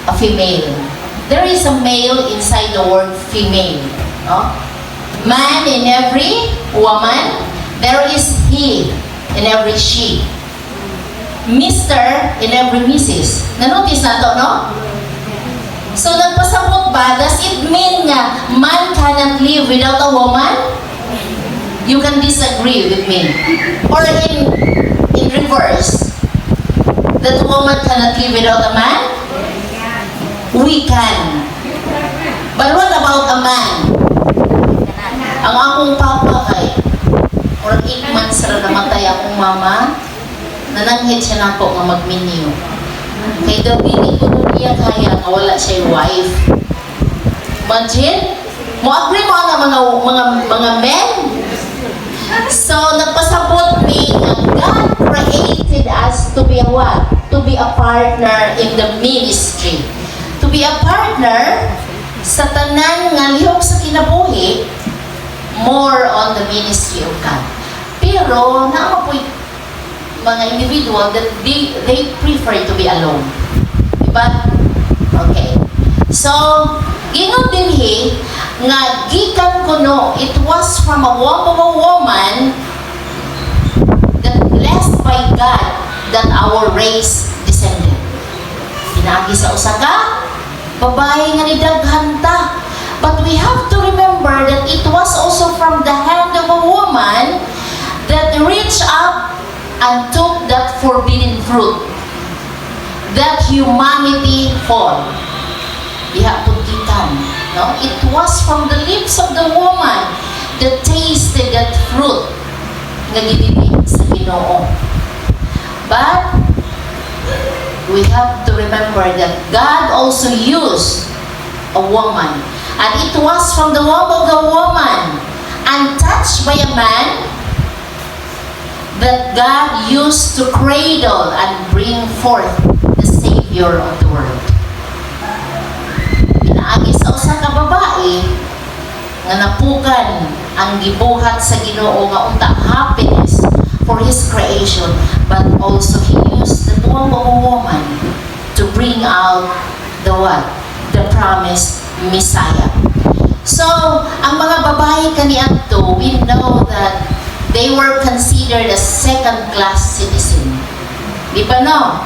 a female. There is a male inside the word female. No? Man in every woman, there is he in every she. Mr. in every Mrs. Na-notice na to, no? So, nagpasabot ba? Does it mean nga man cannot live without a woman? You can disagree with me. Or in reverse, that woman cannot live without a man? We can. But what about a man? Ang akong papa kay, or 8 months na namatay akong mama, nananghit siya na po nga magminyo. Kay David, kung niya kaya nga wala siya wife. Imagine? Mo agree mo na mga men? So, nagpasabot ni God created us to be a what? To be a partner in the ministry. To be a partner sa tanan nga lihok sa kinabuhi, more on the ministry of God. Pero, naama po'y mga individual that they prefer to be alone. Diba? Okay. So, gingon din nga gikan kuno, it was from a woman that blessed by God that our race descended. Pinagi sa usaka, babae nga ni daghanta. But we have to remember that it was also from the hand of a woman that reached up and took that forbidden fruit, that humanity fall. Ihaputikan, no? It was from the lips of the woman that tasted that fruit nga gibibig sa Ginoo. But we have to remember that God also used a woman, and it was from the womb of the woman, untouched by a man, that God used to cradle and bring forth the Savior of the world. Pinaagi sa usa ka babae nga napukan ang gibuhat sa Ginoo nga unta happiness for His creation, but also He used the womb of a woman to bring out the what? The promised Messiah. So, ang mga babae kaniadto, we know that they were considered a second-class citizen. Di ba no?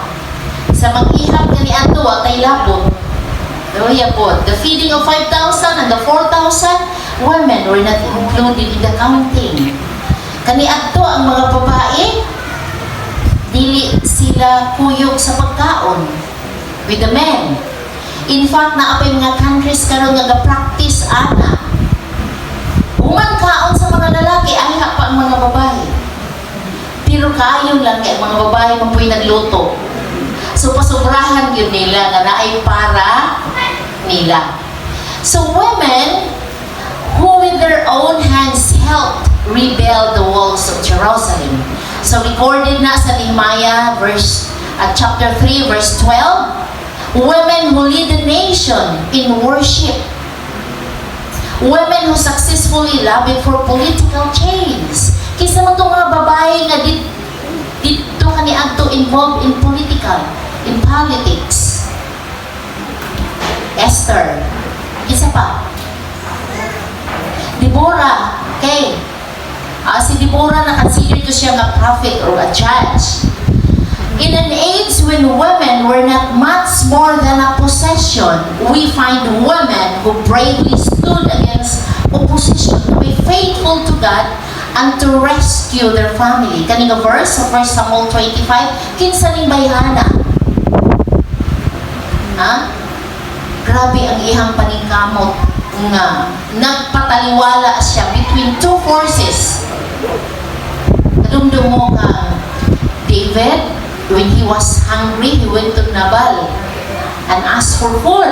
Sa mag-ihap kaniadto, watay labot. The feeding of 5,000 and the 4,000, women were not included in the counting. Kaniadto ang mga babae, dili sila kuyog sa pagkaon with the men. In fact, naapay mga countries karon nga ga-practice ana. Human kaon sa mga lalaki, ay pa ang mga babae. Pero kayon lang kay mga babae mapuy nagluto. So pasubrahan yun nila na naay para nila. So women who with their own hands helped rebuild the walls of Jerusalem. So recorded na sa Nehemiah chapter 3 verse 12. Women who lead the nation in worship. Women who successfully lobbied for political change. Kisa mo itong mga babae nga dito kaniadto involved in politics. Esther. Isa pa. Deborah. Okay. Si Deborah na-consider ko siya nga prophet or a judge. In an age when women were not much more than a possession, we find women who bravely stood against opposition to be faithful to God and to rescue their family. Kaning verse sa 1 Samuel 25, kinsa ning bayhana? Grabe ang ihang paningkamot nga nagpataliwala siya between two forces. Kadumdum mo ka David, when he was hungry, he went to Nabal and asked for food.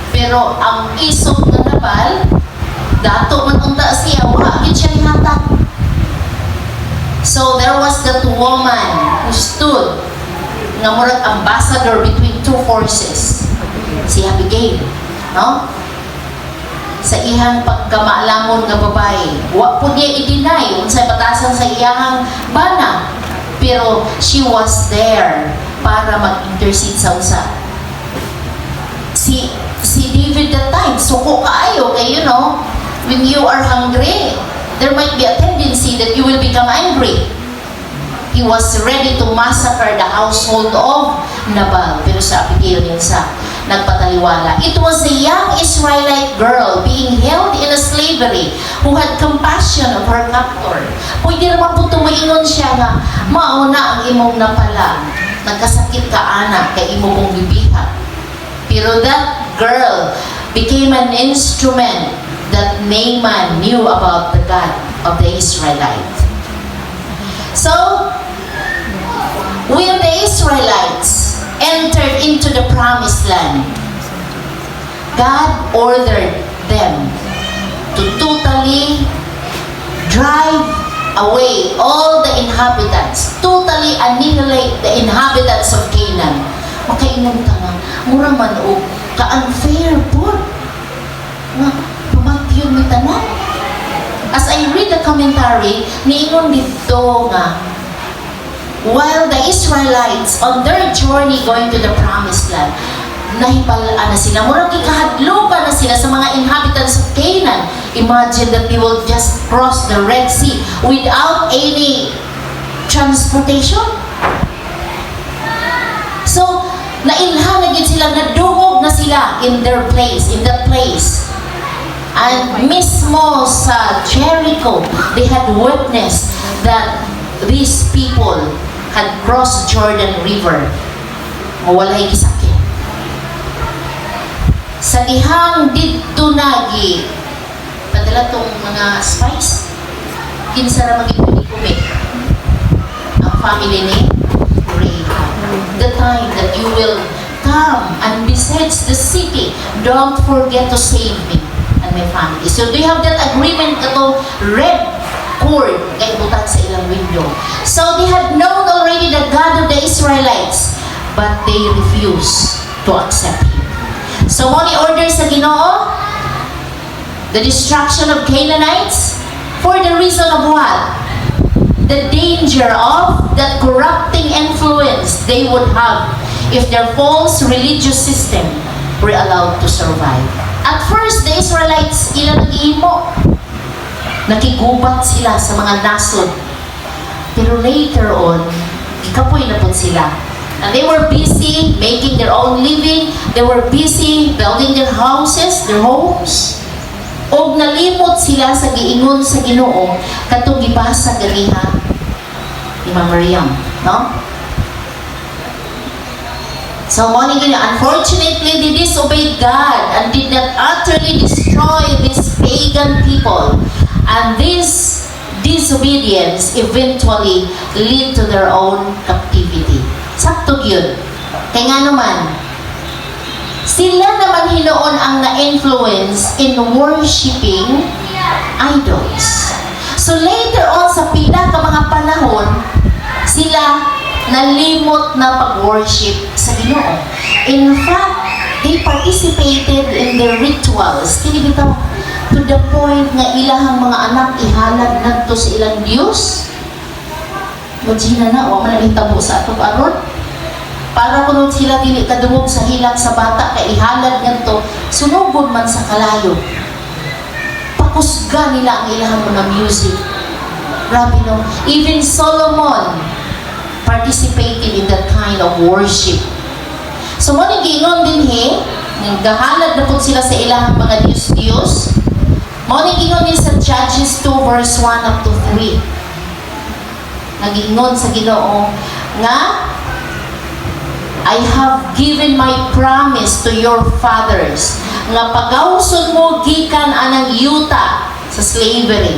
Pero ang isog ng Nabal, dato man unta siya, wakit siya nihatag. So there was that woman who stood nga murag ambassador between two forces. Si Abigail, no? Sa ihang pagkamaalamon nga babae, wa po niya i-deny unsay batasan sa iyang bana. Pero she was there para mag-intercede sa usa. si David that time, suko kaayo kay when you are hungry, there might be a tendency that you will become angry. He was ready to massacre the household of Nabal. Pero sa Abigail yun sa nagpataliwala. It was a young Israelite girl being held in a slavery who had compassion of her captor. Pwede naman po tumaingon siya na mauna ang imong napala. Nagkasakit ka ana kay imo mong bibihat. Pero that girl became an instrument that Naaman knew about the God of the Israelites. So, when the Israelites entered into the promised land, God ordered them to totally drive away all the inhabitants, totally annihilate the inhabitants of Canaan. Makaingon ta nga, mura man o ka-unfair po. Nga, pumatyon ni tanan. As I read the commentary, niingon dito nga, while the Israelites on their journey going to the promised land, nahibalaan na sila. Murag ikahadlukan na sila sa mga inhabitants of Canaan. Imagine that they will just cross the Red Sea without any transportation. So, nailhan na gid sila, nadungog na sila in their place, in that place. And mismo sa Jericho, they had witnessed that these people had crossed Jordan River. Walay gisakit. Sa dihang didto nagi, padala tong mga spies, kinsa ra magikumi ang family ni Rahab. The time that you will come and besiege the city, don't forget to save me and my family. So do you have that agreement katong red cord kay butang sa ilang window? So they had known already the God of the Israelites, but they refused to accept Him. So mo ni order sa Ginoo the destruction of Canaanites for the reason of what? The danger of that corrupting influence they would have if their false religious system were allowed to survive. At first, the Israelites ilang gihimo. Nakigubat sila sa mga nasod. Pero later on, ikapoy na po sila. And they were busy making their own living. They were busy building their houses, their homes. Og nalimot sila sa giingon sa Ginoo katong gibasa ganiha ni Ma'am Mariam, no? So, unfortunately, they disobeyed God and did not utterly destroy these pagan people. And this disobedience eventually lead to their own captivity. Sakto yun. Kaya nga naman, sila naman hinoon ang na-influence in worshiping idols. So later on, sa pila ka mga panahon, sila nalimot na pag-worship sa Ginoo. In fact, they participated in the rituals. Kini bitaw, to the point nga ilahang mga anak ihalad ngadto sa ilang Dios. Imagine na, wa man nahitabo sa ato aron. Para kuno sila dili kadungog sa hilang sa bata kay ihalad ngadto, sunugod man sa kalayo. Pakusga nila ang ilahang mga music. Grabe no. Even Solomon participated in that kind of worship. So mo ni giingon dinhi, nagahalad na pud sila sa ilahang mga Dios-Dios. Mo ni giingon din sa Judges 2 verse 1 up to 3. Nagiingon sa Ginoo nga, I have given my promise to your fathers nga pagawson mo gikan anang yuta sa slavery.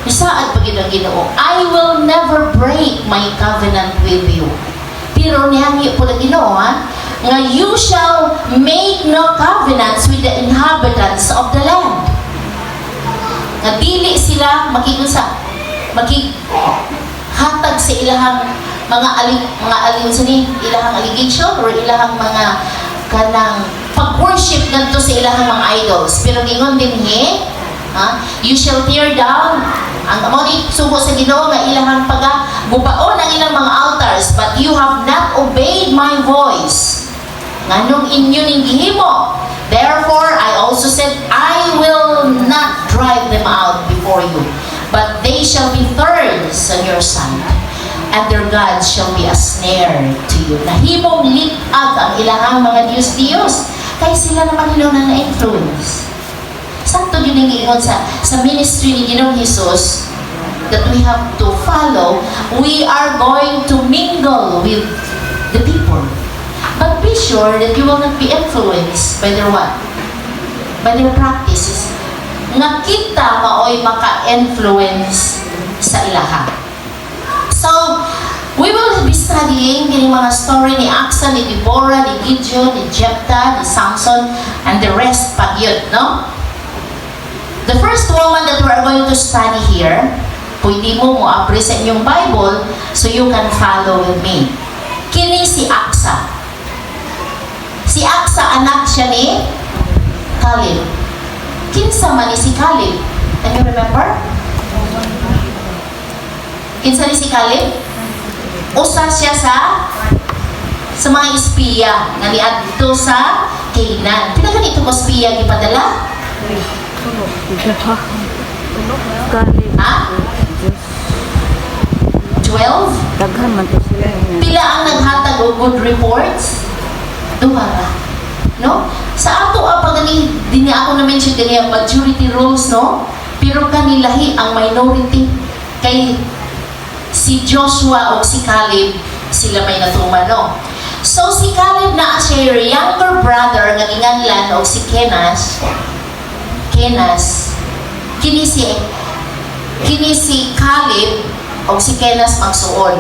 Isaad pag ang Ginoo, I will never break my covenant with you. Pero nihangi po na Ginoo, nga you shall make no covenants with the inhabitants of the land. Nga dili sila makigusa, makighatag sa ilahang mga alin sa ni, ilahang allegation or ilahang mga kanang pag-worship ngadto sa ilahang mga idols. Pero gingon din you shall tear down ang among sugo sa Ginoo nga ilahang pagabubaon ang ilang mga altars, but you have not obeyed my voice. Nganong inyo ning gihimo. Therefore, I also said, I will not drive them out before you, but they shall be thorns on your side, and their gods shall be a snare to you. Nahimong litag ang ilahang mga Diyos-Diyos, kaya sila naman na na-influence. Sakto yun yung ingon sa ministry ni Ginoong Jesus that we have to follow. We are going to mingle with the people. But be sure that you will not be influenced by their what? By their practices. Nga kita maoy maka-influence sa ilaha. So, we will be studying yung mga story ni Aksa, ni Deborah, ni Gideon, ni Jephthah, ni Samson, and the rest pa yun, no? The first woman that we are going to study here, pwede mo mo-apply sa inyong Bible so you can follow with me. Kini si Aksa. Si Aksa, anak siya ni Caleb. Kinsa man ni si Caleb? Can you remember? Kinsa ni si Caleb? Usa siya sa mga espiya nga niadto sa Canaan. Pila ka dito ko espiya gipadala? Ha? 12? Daghan man to sila. Pila ang naghatag og good reports? Dumara. No? Sa ato pagani dinhi ako na mention dinhi ang majority rules, no? Pero kanilahi ang minority. Kay si Joshua o si Caleb sila may natuman, no? So si Caleb na siya younger brother nga ginganlan og si Kenas. Kini si Caleb o si Kenas magsuon.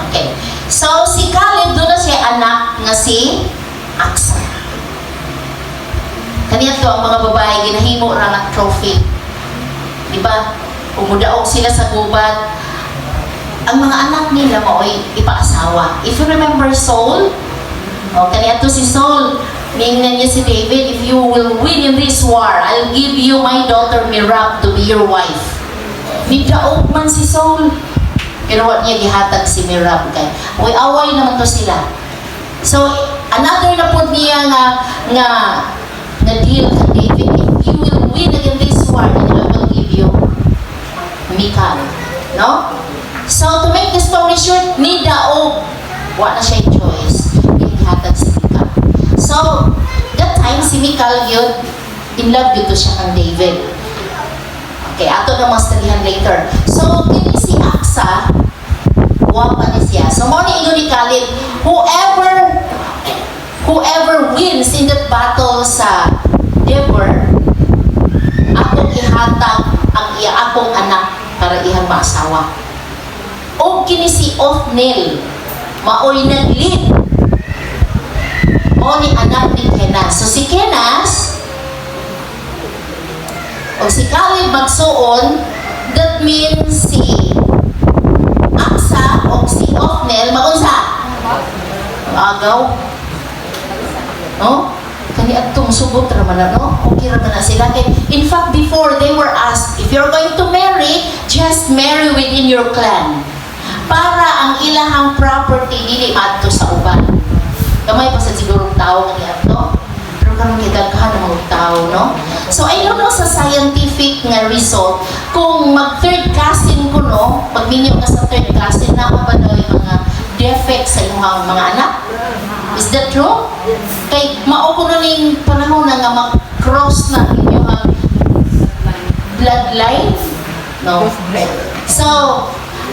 Okay. So si Caleb doon na siya anak nga si Aksa. Kaniya to ang mga babae ginahimo ra nga trophy. Di ba? Umudaog sila sa gubat. Ang mga anak nila maoy ipaasawa. If you remember Saul, kaniya to si Saul, ningnan niya si David, if you will win in this war, I'll give you my daughter Merab to be your wife. Nidaog man si Saul. Pero what niya gihatag si Merab kay. Away naman to sila. So, another na po niya nga deal ka David, if you will win again this war, then I will give you Michal. No? So, to make the story short, ni daog. Wa na siya choice. Gihatag si Michal. So, that time, si Michal yun, in love yun to siya kang David. Okay, ato na mastudihan later. So, kini si Aksa, wapa ni siya. So, mo ni ingon ni Caleb, whoever wins in that battle sa Debor, akong ihatag ang akong anak para ihang maasawa. O kini si Othniel, maoy nag-lead. O ni anak ni Kenas. So si Kenas, o si Caleb magsuon, that means si Aksa o si Othniel, maunsa? Agaw. No? Kani atong sugot raman na, no? Okay raman na sila. In fact, before they were asked, if you're going to marry, just marry within your clan. Para ang ilahang property dili adto sa uban. Kamay pa sa sigurong tao nga niadto. Pero karon gidaghan ang mga tao, no? So I don't know sa scientific nga result kung mag third cousin ko, no? Pag minyo ka sa third cousin na pa daw yung mga defects sa inyong mga anak. Is that true? Kay mao ko ning panahon na nga mag-cross na inyong bloodline. No. So,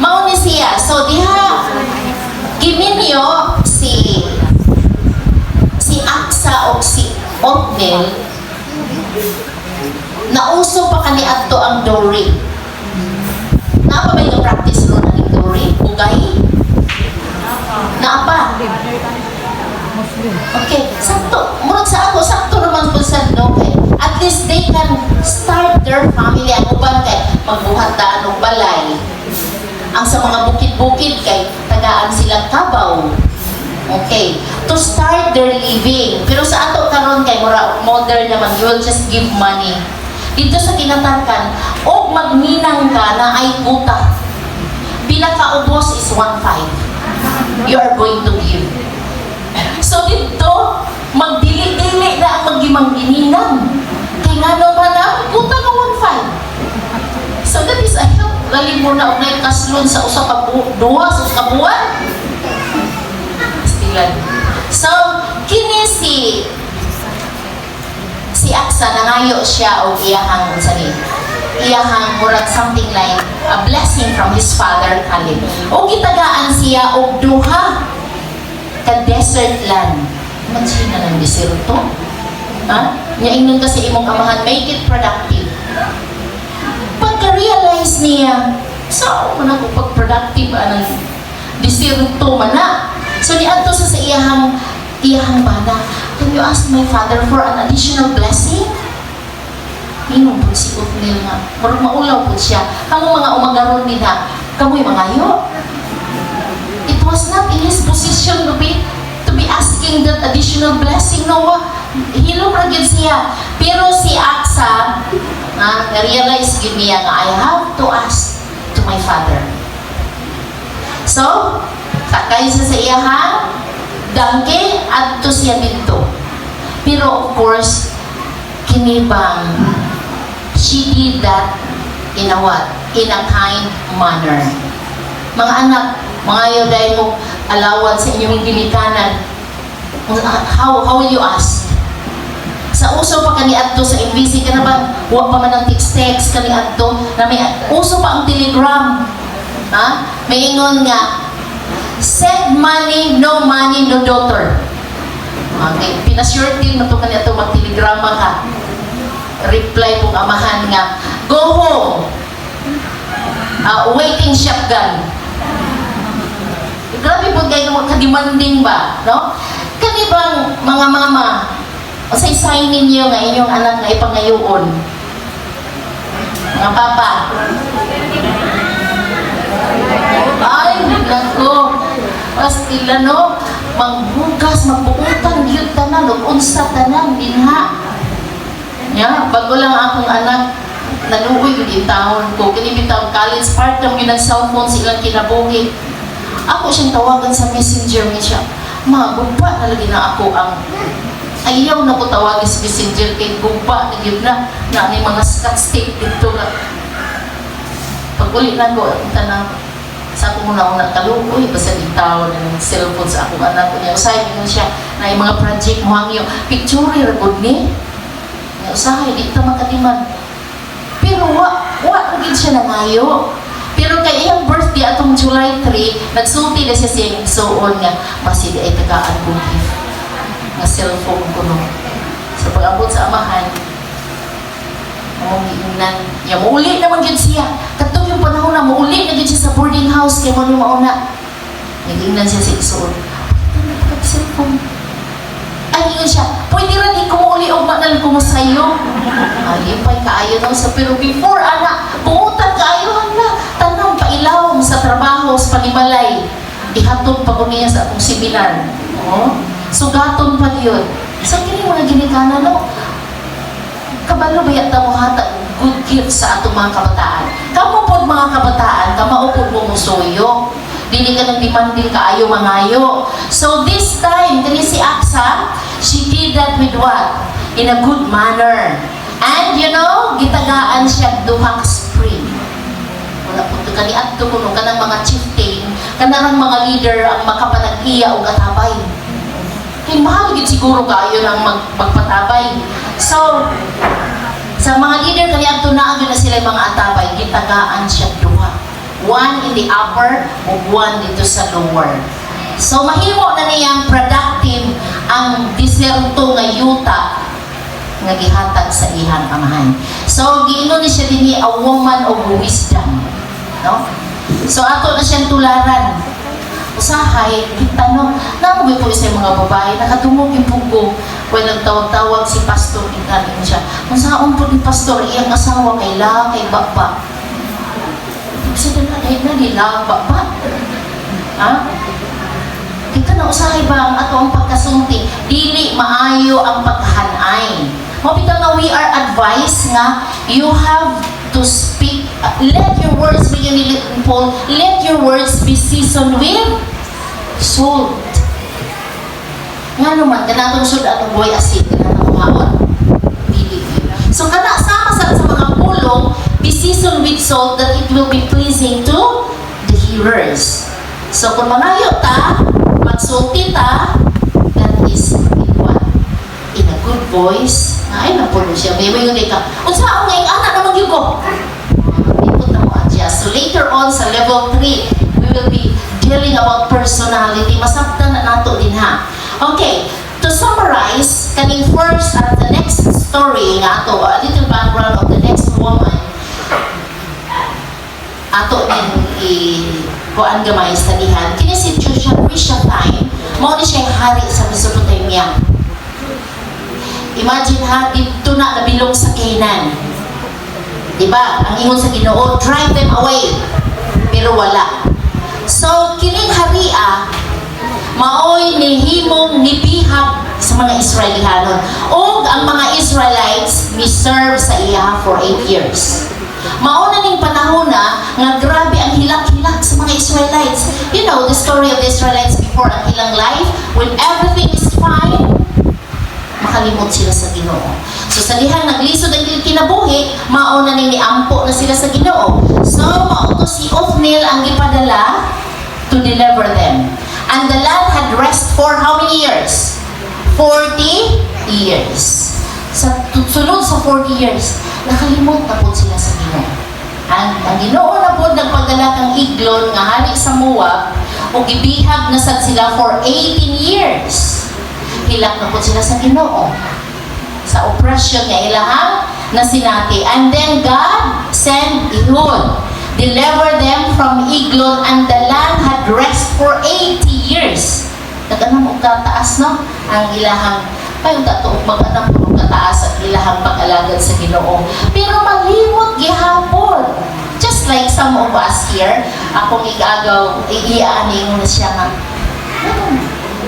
mao ni siya. So diha giminyo si Aksa o si Othniel, nauso pa kani adto ang dowry. Naapa ba yung practice ron ang dowry? Ugay? Naapa? Okay, sakto. Murag sa ako, sakto naman po sa okay. At least they can start their family. Ang uban kay magbuhat ta anong balay. Ang sa mga bukid-bukid kay tagaan silang kabaw. Okay, to start their living. Pero sa ato karon kay mura modern naman, you will just give money. Dito sa Kinatarkan, og magminang ka na ay buta. Pinakaubos is 1.5. You are going to give. So dito, magdili-dili na ang magimang-giningan. Kaya nga naman na, puta ka 1.5. So that is a help. Galing mo na unay kaslon sa duha sa usa ka buwan. Stilan. So, kini si Aksa, nangayo siya o iyahang iyahang murag something like a blessing from his father Caleb. O gitagaan siya og duha ka desert land. Magsina ng desierto. Ha? Nya ingnon kasi imong amahan, make it productive. Pagka-realize niya, saan man ako pag-productive anang desierto man na. So niadto sa iyahang bana, can you ask my father for an additional blessing? Minum po si Othniel nga, marag maulaw po siya. Kamu mga umagaron nila, kamu'y mangayo. It was not in his position to be asking that additional blessing. No, hilom ra gyud siya. Pero si Aksa, na-realize gyud niya nga, I have to ask to my father. So, sakay siya sa iyahang donkey at to siya dito. Pero of course, kinibang, she did that in a what? In a kind manner. Mga anak, mga yoday mo alawan sa inyong ginikanan. How will you ask? Sa uso pa kani adto sa MBC ka na ba? Wa pa man ang text kani adto na may uso pa ang telegram. Ha? May ingon nga, send money, no daughter. Okay, pinasyortin mo to kani adto mag-telegrama ka. Reply pong amahan nga, go home. Waiting shotgun. Grabe po kayo ka-demanding ba? No? Kani bang mga mama, o say sign ninyo nga inyong anak nga ipangayoon? Mga papa. Ay, nako. Pastila no, magbukas, magbuutan, yun tanan, unsa tanan, dinha. Ya, bago lang akong anak, naluoy yung taon ko. Kinibitaw college part ng yun ang cellphone silang kinabuhi. Ako siyang tawagan sa messenger niya siya. Gumba na lagi na ako ang ayaw na ko tawagin sa messenger kay gumba na yun na may mga scotch tape dito na. Pag uli na ko, tanang sa ako muna kaluoy, basta bitaw ng cellphone sa akong anak ko niya. Usahay mo siya na yung mga project mo hangyo. Picture, ragod ni. Usahay, di ito makatiman. Pero naging siya nangayo. Pero kay iyang birthday atong July 3, nagsulti na siya siyang suon nga, masili ay tagaan kong gift. Nga cellphone ko no. So pag-abot sa amahan, mauli naman yun siya. Katong yung panahon na mauli na yun siya sa boarding house, kaya mo yung mauna. Nagingnan siya sa isuon. Cellphone. Ay, yun siya, pwede rin ikumuuli o manal ko mo sa'yo. Ay, pa'y kaayo daw sa pero before, anak, pumuntan kaayo, anak, tanong pailaw sa trabaho, sa panimalay. Ihatod pa ko niya sa akong seminar. Oh? Sugaton pa yun. So, kini mga ginikana, no? Kabalo ba yata mo hatag good gift sa atong mga kabataan? Kamu po mga kabataan, kamaupod mo musuyo. Dili ka nang demanding kaayo mangayo. So this time, kani si Aksa, she did that with what? In a good manner. And you know, gitagaan siya duhang spring. Wala po ito kani adto kuno kanang mga chieftain, kanang mga leader ang makapanag-iya o katabay. Kaya mahal gid siguro kaayo nang magpatabay. So, sa mga leader kani adto na na sila mga atabay, gitagaan siya duha. One in the upper o one dito sa lower. So mahimo na niyang productive ang diserto nga yuta nga gihatag sa ihang amahan. So giingon ni siya dinhi a woman of wisdom, no? So ato na siyang tularan. Usahay gitanong namoy po sa mga babae nakatungog yung pugo when nagtawag-tawag si pastor ingkanin siya. Unsaon po ni pastor iyang asawa kay la kay baba. Kasi na nila ba? Ha? Kita na usahay ba ang ato ang pagkasunti? Dili maayo ang paghanay. Mabitaw na we are advised nga you have to speak. Let your words be Paul. Let your words be seasoned with salt. Nga naman, ganatong sudan ng boy asin, ganatong kumahon. Dili. So, kana sama sa mga pulong, be seasoned with salt that it will be pleasing to the hearers. So, kung mangayo ta, magsulti ta, that is in a good voice, ay, napulo siya. May yung ka, unsa ako ngayong anak na magyugo? Ikot na mo adjust. So, later on, sa level 3, we will be dealing about personality. Masabtan na nato din ha. Okay, to summarize, kaning first at the next story nga ato, a little background of the next woman, ato din kuan gamay sa dihan. Kini si Josiah time, mao ni siya hari sa Mesopotamia. Imagine ha, dito na nabilong sa Canaan. Diba? Ang ingon sa Ginoo, drive them away. Pero wala. So, kining haria, maoy nihimong nibihag sa mga Israelihanon. O ang mga Israelites mi-serve sa iya for 8 years. Mauna ning panahon na nga grabe ang hilak-hilak sa mga Israelites. You know the story of the Israelites before ang ilang life, when everything is fine, makalimot sila sa Ginoo. So sa dihang naglisod ang kinabuhi, mauna ning niampo na sila sa Ginoo. So mauto si Othniel ang gipadala to deliver them. And the land had rest for how many years? 40 years. Sa sunod sa 40 years, nakalimot na po sila sa Ginoo. Ang Ginoo na po nagpadala kang Eglon nga hari sa Moab o gibihag na sad sila for 18 years. Hilak na po sila sa Ginoo sa oppression nga ilahang na sinati. And then God sent Ehud, deliver them from Eglon, and the land had rest for 80 years. Nag-anam og kataas no ang ilahang payon dato og mag-anam og kataas ang ilahang pag-alagad sa Ginoo. Pero malimot gihapon. Just like some of us here, akong igagaw, iianing na siya nga,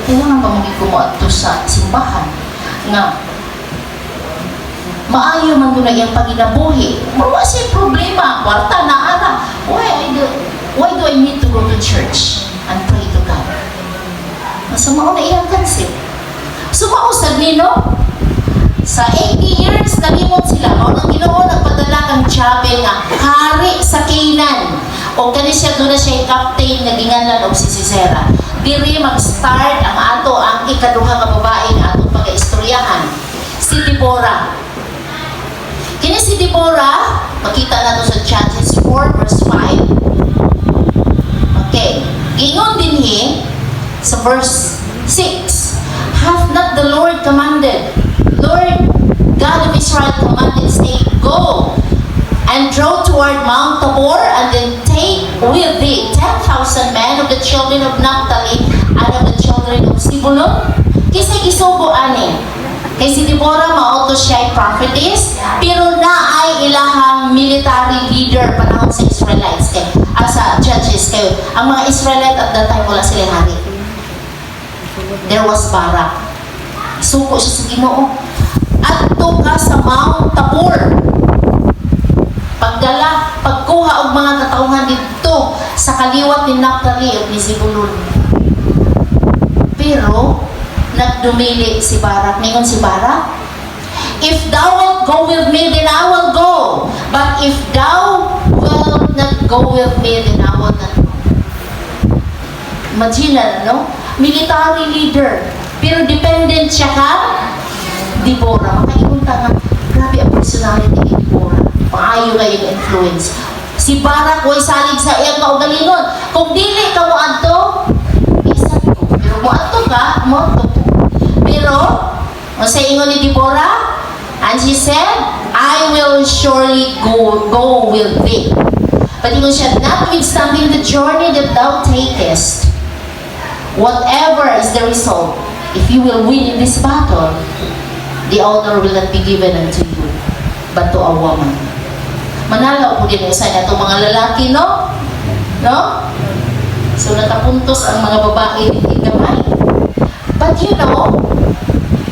kailangan pa magigumuat to sa simbahan nga maayo man doon na iyang paginabuhi. Marwa siya problema, kwarta na ara. Why do I need to go to church and pray to God? Masama na iyang concept. Sumausad nino, sa 80 years, nalimot sila. O nang Ginoo, nagpadala kang Jabel nga, hari sa Canaan. O kani siya doon na siya yung captain na gingalan o si Sisera. Diri mag-start ang ato, ang ikaduha ka babae na atong pag-istoryahan. Si Deborah. Kini si Deborah, makita na to sa Judges 4 verse 5. Okay. Gingon din sa verse 6. Hath not the Lord commanded, Lord God of Israel commanded, saying, Go and draw toward Mount Tabor, and then take with thee 10,000 men of the children of Naphtali and of the children of Zebulun. Kisay isugo ani. Kay si Deborah mauto siya ay prophetess, pero na ay ilahang military leader panahon sa Israelites kay sa Judges kayo. Ang mga Israelite at that time wala silang hari. There was Barak. Suko siya sa Ginoo. Adto ka sa Mount Tabor. Pagkuha og mga katauhan dito sa kaliwat ni Naphtali at ni Zebulun. Pero nagdumili si Barak. Ningon si Barak, if thou wilt go with me, then I will go. But if thou wilt not go with me, then I will not go. Imagine, no? Military leader. Pero dependent siya ka, Deborah. Makaikunta nga, grabe ang personality ni Deborah. Paayo kayong influence. Si Barak, way salig sa iyang kaugalingon. Kung dili ka mo adto, isa ko. Pero mo adto ka, mo adto ko. Pero, sa ingon ni Deborah, and she said, I will surely go with thee. But ingon siya, notwithstanding the journey that thou takest, whatever is the result, if you will win in this battle, the honor will not be given unto you, but to a woman. Manalaw po din sa inyo itong mga lalaki, no? No? So, natapuntos ang mga babae ng gamay. But you know,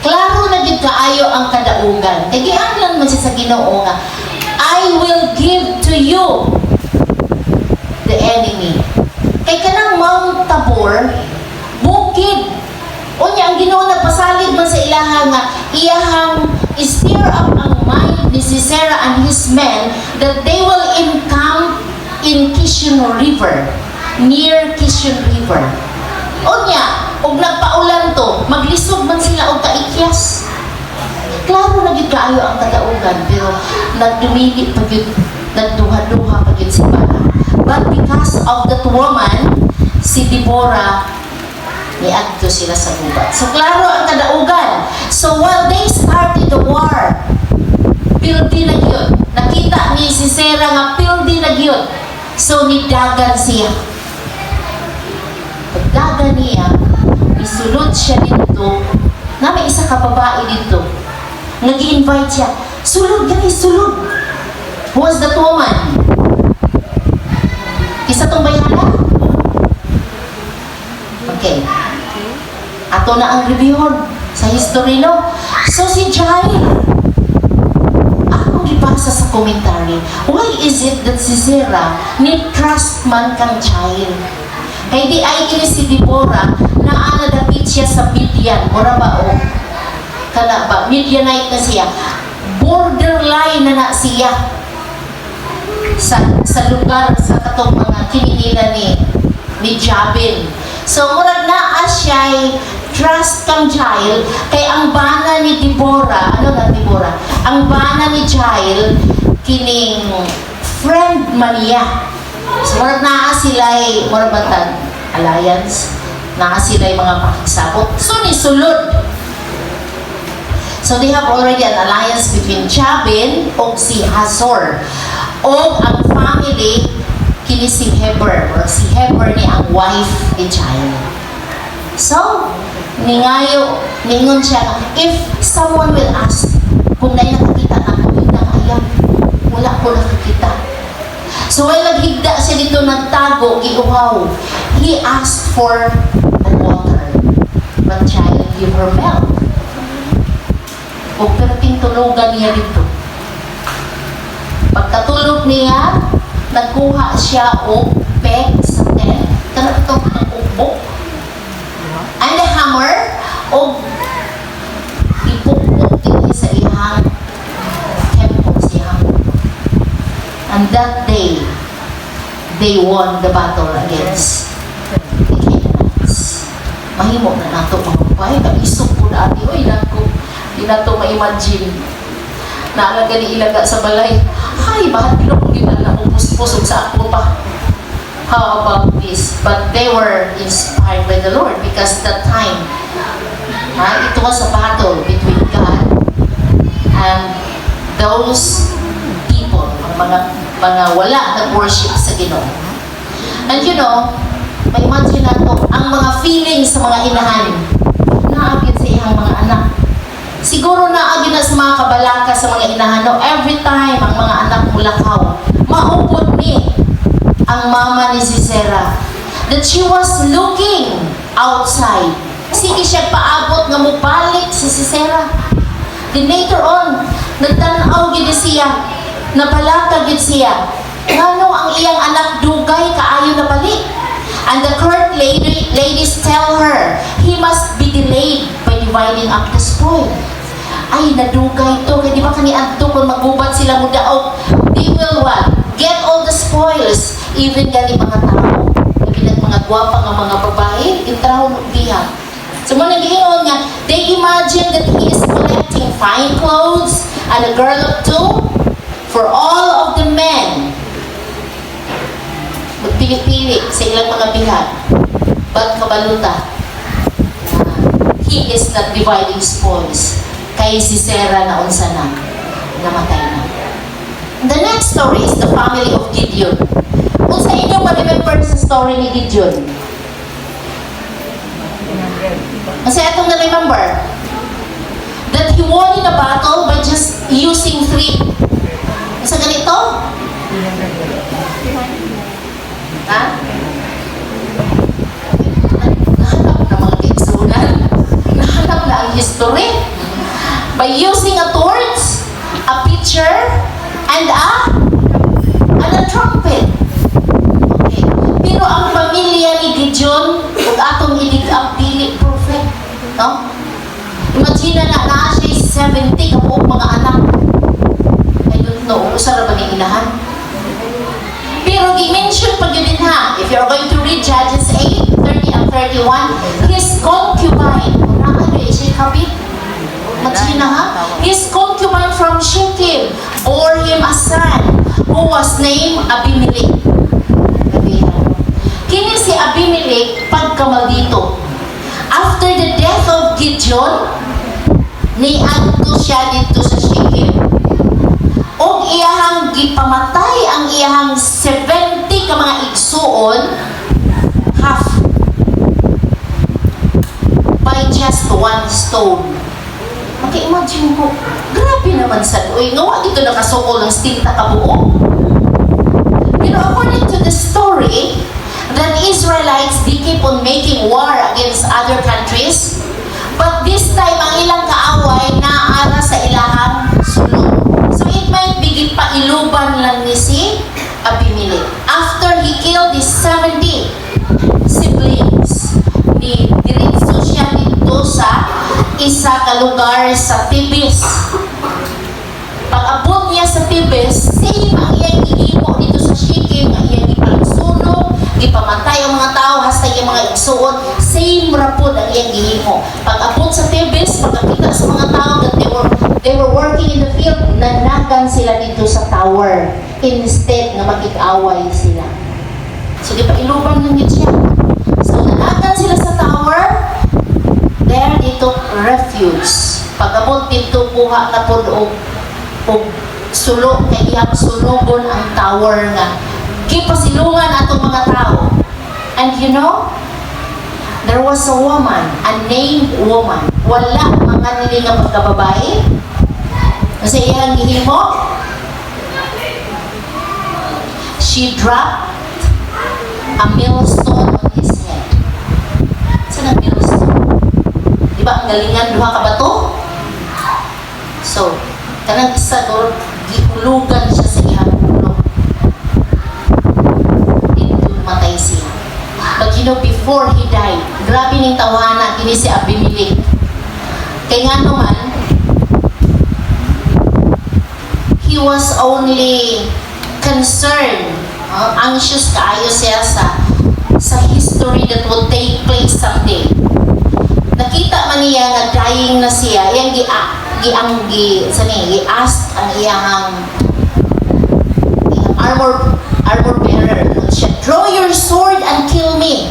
klaro na din kaayo ang kadaugan. Kaya gianglan man siya sa Ginoo nga, I will give to you the enemy. Kay kanang Mount Tabor, bukid. Unya, ang Ginoo nagpasalig man sa ilaha nga iyahang stir up ang mind ni Sisera and his men that they will encamp in Kishon River, near Kishon River. Unya, og nagpaulan to, maglisod man sila og kaikyas. Klaro na gid kaayo ang kadaugan, pero nagdumili pa gyud, nagduha-duha pa gyud si Barak. But because of that woman, si Deborah, niadto sila sa gubat. So klaro ang kadaugan. So while they started the war, pildi na gyud. Nakita ni Sisera nga pildi na gyud. So nidagan siya. Pagdagan niya, isulod siya dito. Na may isa ka babae dito. Nag-i-invite siya. Sulod, guys, sulod. Who was that woman? Isa tong bayana? Okay. Ato na ang review sa history, no? So si Jael, akong gibasa sa commentary, why is it that si Sisera ni-trust man kang Jael? Kay di ay kini si Deborah na anadapit siya sa Midian, mura ba o? Kana ba? Midianite na siya. Borderline na siya sa lugar, sa katong mga kininila ni Jabin. So, murag naa siya trust kang Jael, kay ang bana ni Deborah, ano na Deborah? Ang bana ni Jael, kining friend man niya. So, murag naa sila'y, murag batag, alliance, naa sila'y mga pakisabot. So, nisulod. So, they have already an alliance between Jabin o si Hazor. O ang family, kini si Heber, or si Heber ni ang wife ni Jael. So, ningon siya, if someone will ask, kung na nakakita na ako, hindi na ayaw, wala ko nakakita. So, while naghigda siya dito, nagtago, giuhaw, he asked for a water. But Jael give her milk. O perting tulugan niya dito. Pagkatulog niya, nagkuha siya o peg sa tent. Kana ito ang ukbok. And a hammer o ipukpok din sa ihang temple siya. And that day, they won the battle against the Canaanites. Mahimo na nato mga babae, kamisok po dati, oy naku, di nato ma-imagine. Naalaga ni ilaga sa balay, ay, bakit bilog gina na upos-pusog sa ako pa? How about this? But they were inspired by the Lord because that time, it was a battle between God and those people, mga wala nag-worship sa Ginoo. And you know, may imagine nato, ang mga feelings sa mga inahan, naagit sa iyang mga anak. Siguro naagin na sa mga kabalaka sa mga inahan, no? Every time ang mga anak mulakaw, maupod ni ang mama ni Sisera that she was looking outside. Sige siya paabot nga mupalik si Sisera. Then later on, nagtanaw gid siya, napalaka gid siya. Ngano ang iyang anak dugay kaayo na balik. And the court ladies tell her, he must be delayed by dividing up the spoil. Ay, nadugay to. Kaya di ba kaniadto kung magubat sila mo daog, they will what? Get all the spoils. Even gali mga tao. Even mga gwapa ng mga babae, intraw diha. So, mga nag-iingon nga, they imagine that he is collecting fine clothes and a girl of two for all of the men. Magpili-pili sa ilang mga bihat. But kabaluta, he is not dividing spoils. Kay Sisera na unsa na, namatay na. The next story is the family of Gideon. Kung sa inyo ma-remember sa story ni Gideon, kasi itong na-remember, that he won in a battle by just using 3. Sa ganito? Ha? Nahanap na mga kaigsunan. Nahanap na ang history. By using a torch, a pitcher, and a trumpet. Okay. Pero ang pamilya ni Gideon, kung atong ilig ang pili prophet, Ginala na siya 70 kabuok mga anak. I don't know, usa ra ba ni ilahan? Pero di-mention pag yun din ha, if you're going to read Judges 8, 30 and 31, his concubine, nakano eh, siya kapit? Matsina ha? His concubine from Shechem bore him a son who was named Abimelech. Kini si Abimelech pagkamaldito. After the death of Gideon, niadto siya dito sa Shechem. Og iyahang gipamatay ang iyahang 70 ka mga igsuon, half by just one stone. Maka-imagine ko, grabe naman sa uy, ngawa dito nakasukol ng stinta kabuo. Pero according to the story, that Israelites, they keep on making war against other countries, but this time, ang ilang kaaway naara sa ilahang sulod. So it might be pailuban lang ni si Abimelech. After he killed his 70 siblings, ni diretso siya dito sa isa ka lugar sa Tibes. Pag-abot niya sa Tibes, same ang iyang gihimo dito sa Shechem, ang iyang ipagsunog, ipamatay ang mga tao, hasta yung mga igsuon, same rapod ang iyang gihimo. Pag-abot sa Tibes, pagkakita sa mga tao that they were working in the field, nanagan sila dito sa tower instead na magig-away sila. So, di pa iluban ng siya. So, nanagan sila sa tower, there they took refuge. Pag-abot dito, kuha na po o sulo, kay iyang sunugon ang tower nga. Kipasilungan atong mga tao. And you know, there was a woman, a named woman. Wala mga nili nga pagkababae. Kasi iyang gihimo, she dropped a millstone on his head. Saan ang millstone? Di ba ang galingan duha ka bato? So, kanang isa doon, gihulugan siya sa iyang ulo. Dito matay siya. But you know, before he died, grabe ning tawhana kini si Abimelech. Kaya nga naman, he was only concerned, anxious kaayo siya sa history that would take place someday. Nakita man niya nga dying na siya, iyang gi-ask ang iyang armor bearer siya, draw your sword and kill me,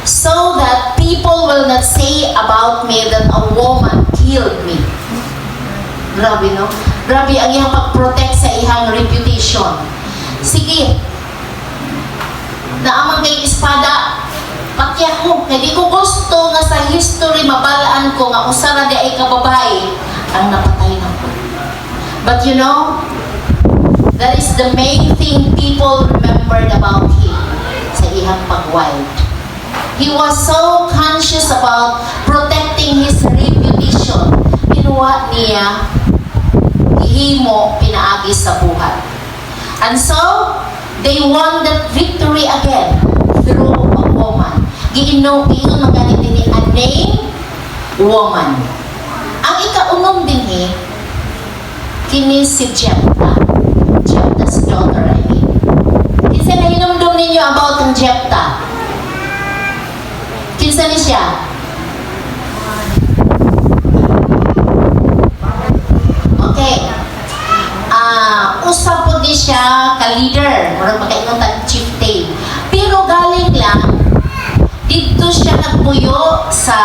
so that people will not say about me that a woman killed me. Grabe, no? Grabe ang iyang pag-protect sa iyang reputation. Sige, naamang kay espada, pati ako, hindi ko gusto nga sa history mabalaan ko nga usara di ay kababae ang napatay na ko. But you know, that is the main thing people remembered about him sa iyang pag-wild. He was so conscious about protecting his reputation. Kinuha niya, himo, pinaagi sa buhay. And so, they won that victory again through a woman. Giingon magalit din a named woman. Ang ikaunom din kini si Jephthah. Jephthah's daughter, I mean. Kinsa na hinumdum ninyo about ang Jephthah? Kinsa ni siya? Okay. Usap po di siya ka-leader. Marang makaingon tag chieftain. Pero galing lang, dito siya nagpuyo sa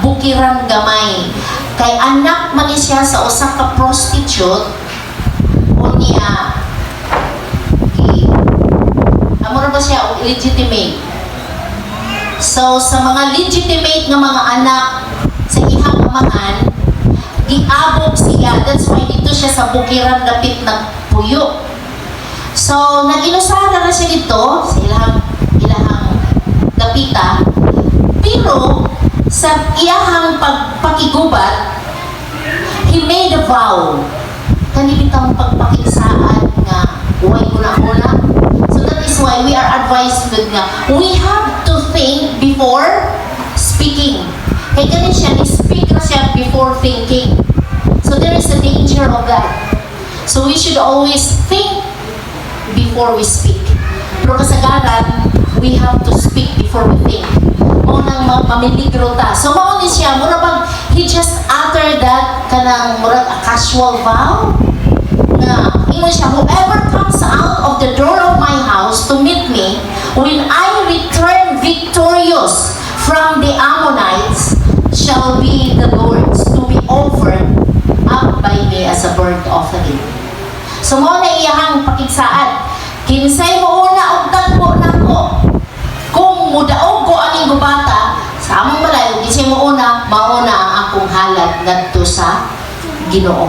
Bukiran Gamay. Kay anak man siya sa usa ka prostitute o niya amora ba siya illegitimate. So sa mga legitimate nga mga anak sa ihang amahan, giabog siya. That's why dito siya sa Bukiran dapit nagpuyo. So nag-inusara na siya dito sa ilahang dapita. Pero sa iyahang pagpakigubat, he made a vow. Kanibitang pagpakinsaan nga huwag una-una. So that is why we are advised nga we have to think before speaking. Kaya ganun siya, ni-speak na siya before thinking. So there is a danger of that. So we should always think before we speak. Pero kasagaran, we have to speak before we think. Maunang mamiligro ta. So mauni siya, mura bang he just uttered that kanang murag a casual vow na ingon siya, whoever comes out of the door of my house to meet me when I return victorious from the Ammonites shall be the Lord's, to be offered up by me as a burnt offering. So mo na iyahang pakigsaad, kinsay mo una og tagpo nako, kung mudaog ko aning gubata sa among balay, kinsay mo una, mauna ang akong halad ngadto sa Ginoo.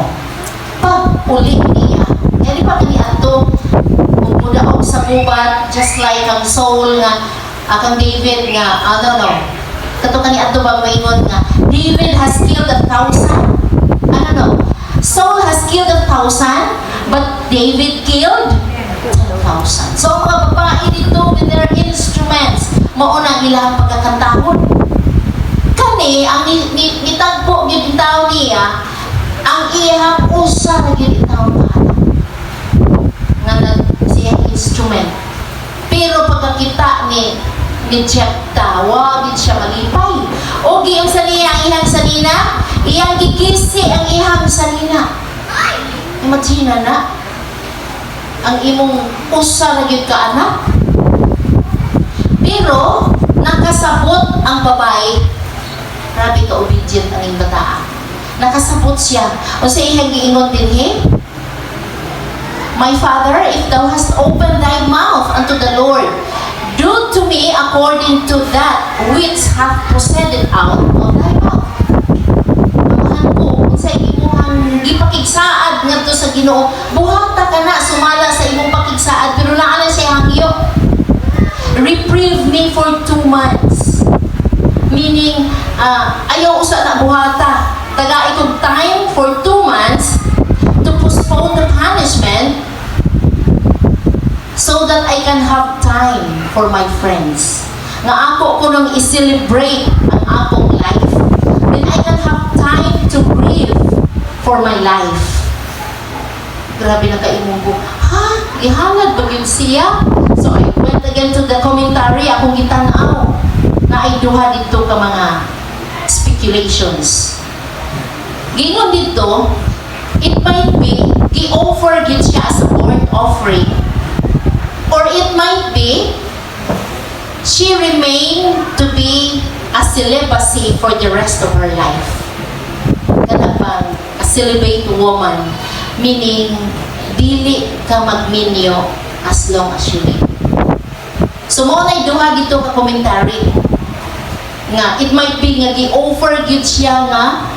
Pag uli niya, kaya di pa kani ato kung mudaog sa gubat, just like ang Saul nga akang David nga kato kani ato ba maingon nga David has killed 1,000. Saul has killed 1,000, but David killed 10,000. So ang mga babae dito with their instruments, mauna ilang pagkakantahon. Kani ang nitagpo gyud tawo niya, ang iyang usa na gyud tawo nga siya instrument. Pero pagkakita ni Jepta, wag siya malipay. O giyang saniya, ang ihang sanina, iyang gigisi ang ihang sanina. Imagine na, ang imong usa na gyud ka anak. Pero, nakasabot ang babae, grabe ka obedient ang iyong bataan. Nakasabot siya. O sa ihang giingon din, hey, my father, if thou hast opened thy mouth unto the Lord, do to me according to that which hath proceeded out of thy mouth. Amahan ko, sa imong gipakigsaad ngadto sa Ginoo, buhata ka na, sumala sa imong pakigsaad, pero naa na siya hangyo. Reprieve me for 2 months. Meaning, ayaw usa na buhata. Taga ikong time for 2 months to postpone the punishment so that I can have time for my friends. Nga ako ko nang i-celebrate ang akong life. Then I can have time to grieve for my life. Grabe na kaimong ko, ha? Ihalad ba yun siya? So I went again to the commentary, akong gitanaw na ay duha dito ka mga speculations. Gingon dito, it might be, gi-offer gid siya as a burnt offering. Or it might be, she remained to be a celibacy for the rest of her life. Kana bang a celibate woman, meaning, dili ka magminyo as long as you live. So, mo na duha dito ka commentary. Nga, it might be nga gi-offer gid siya nga,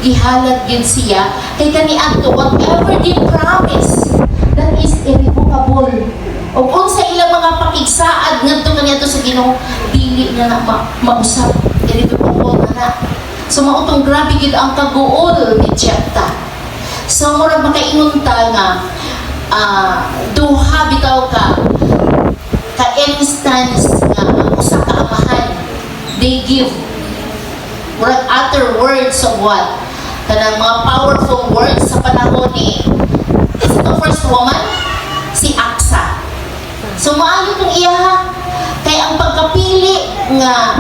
gihalad gid siya, kay kaniadto, whatever the promise, that is irrevocable. O kung sa ilang mga pakigsaad ngadto kaniadto sa Ginoo, dili na mausap, irrevocable na. So mautong grabe gid ang kaguol ni Jepta. So murag makaingon ta nga duha bitaw ka instance nga usa ka amahan, they give murag utter words of what? Kanang mga powerful words sa panahon ni is the first woman, si Aksa. So maayo itong iyaha, kay ang pagkapili nga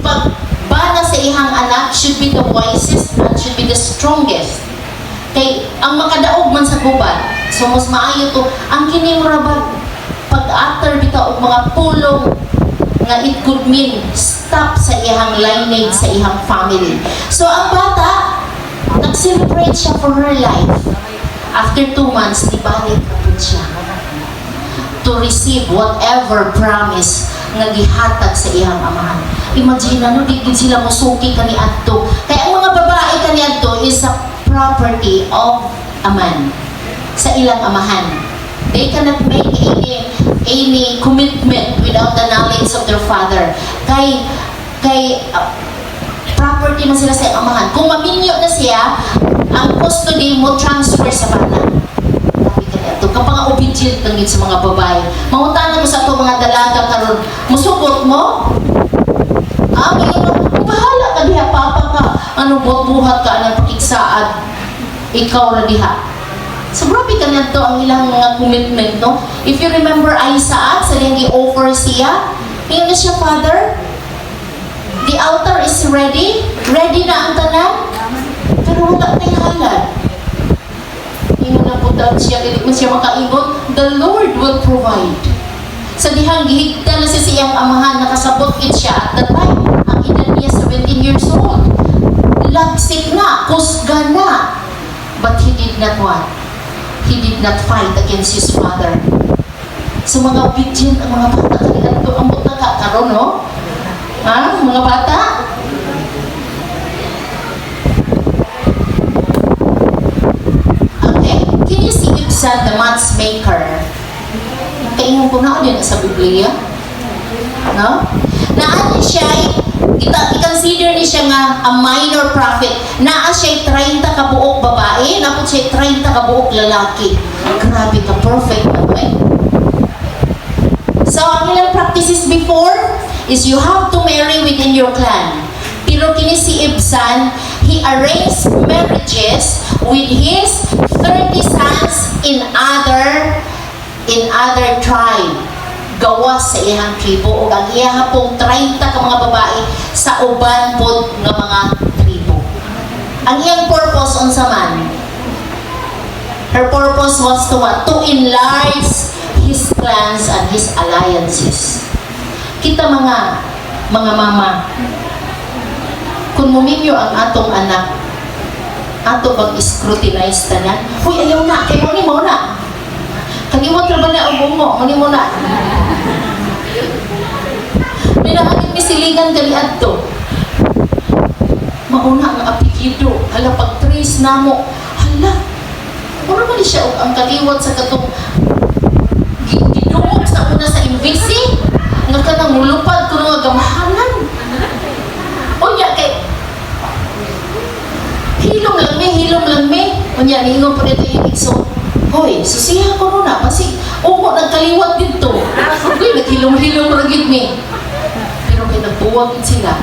pagbana sa ihang anak should be the wisest and should be the strongest. Kay ang makadaog man sa gubat, so mas maayo to, ang kini murabag pag-utter bitaw og mga pulong nga it could mean stop sa ihang lineage, sa ihang family. So ang bata, nag-celebrate siya for her life. After 2 months, ibalik na siya to receive whatever promise nga gihatag sa iyang amahan. Imagine ano, di sila musuki kaniadto. Kaya ang mga babae kaniadto is a property of a man sa ilang amahan. They cannot make any commitment without the knowledge of their father. Kay property man sila sa iyang amahan. Kung maminyo na siya, ang custody mo transfer sa bata. Kapag obedient lang sa mga babae. Mangutanan mo sa ito mga dalaga karon, musukot mo? Bahala ka diha, papa ka. ano buhat ka ng pakigsaad, ikaw ra diha. So grabe ka na to ang ilang mga commitment, no? If you remember Isaac, sa iyang gi-offer siya, tingnan siya, Father, the altar is ready, ready na ang tanan, pero wala na halal. Ingon na po daw siya, hindi mo siya makaingon, the Lord will provide. Sa dihang gihigda na siya siyang amahan, nakasabot it siya at the time, ang edad niya 17 years old. Lagsik na, kusga na. But he did not what? He did not fight against his father. So mga obedient, ang mga bata kanila ito, ang buta ka, karon, no? Ha? Mga bata? Okay. Can you see Ibsan, the matchmaker? Kaingon po na din sa Biblia. No? Naan siya, i-consider ni siya nga a minor prophet. Naa siya 30 ka buok babae, napot siya 30 ka buok lalaki. Grabe ka, perfect na ba eh? So, ang ilang practices before is you have to marry within your clan. Pero kini si Ibsan, he arranged marriages with his 30 sons in other tribe. Gawas sa iyang tribo o ang iya pong 30 ka mga babae sa uban pod nga mga tribo. Ang iyang purpose unsa man? Her purpose was to what? To enlarge his clans and his alliances. Kita mga mama, kung muminyo ang atong anak, ato bang scrutinize tanan? Uy, ayaw na, kay mo na. Kalimot na ba na ang bungo? Mani mo na. Minahagit ni siligan gali adto. Mauna ang apelyido. Hala, pag-trace na mo. Hala, muna man siya ang kaliwat sa katong gidungog sa una sa invisi. Nga ka nang mulupad ko nga gamahanan. O niya, kay hilom lang me. O niya, niingon po dito yung ikso. Hoy, susihan ko muna. Kasi, nagkaliwat dito. Uy, naghilom-hilom ragid me. Pero kay nagbuwag sila.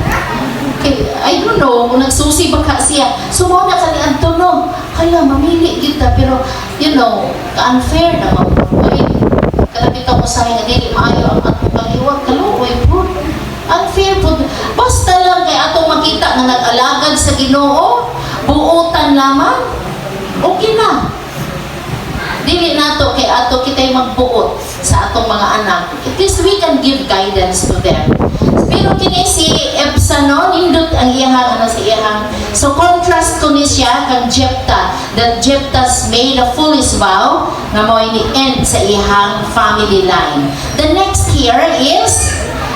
Okay, I don't know, kung nagsusi baka siya. Sumuna ka ni Antono. Hala, mamili kita. Pero, you know, unfair naman. Uy, kalabita ko sa nga dili, maayo ang atong kaliwat. Kaluoy po. Unfair po. Basta lang kay atong makita na nag-alagad sa Ginoo, buutan lamang, okay na. Dili nato kay ato kitay magbuot sa atong mga anak. At least we can give guidance to them. Pero kini si Ibsan, no, nindot ang iyahang sa iyahang. So contrast ko ni siya kang Jephthah, that Jephthah's made a foolish vow na mo ini end sa iyahang family line. The next here is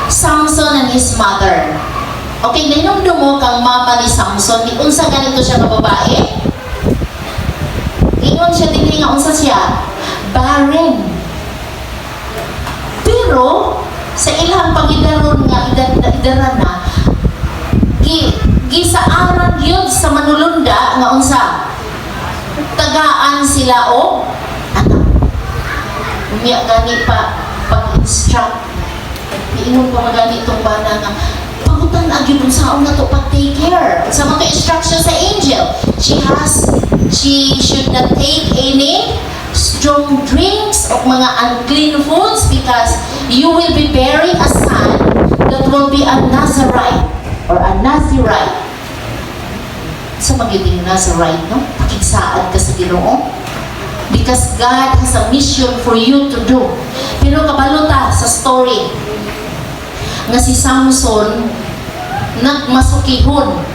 Samson and his mother. Okay, ninumdum mo kang mama ni Samson, unsa ganito siya ka babae? Ingon siya din nga unsa siya? Barren. Pero sa ilang pagidaron nga idara na gisaaran gyud sa manulunda nga unsa? Tagaan sila o anak. Unya gani pa pag-instruct. Iingon pa magani itong bana nga pagutan agad kung saan na to pag-take care. Sa mga instruction sa angel, she should not take any strong drinks o mga unclean foods because you will be bearing a son that will be a Nazarite or a Nazirite. Sa magiging Nazarite, no? Pakigsaad ka sa Ginoo. Because God has a mission for you to do. Pero kabalota sa story nga si Samson nagmasukihon.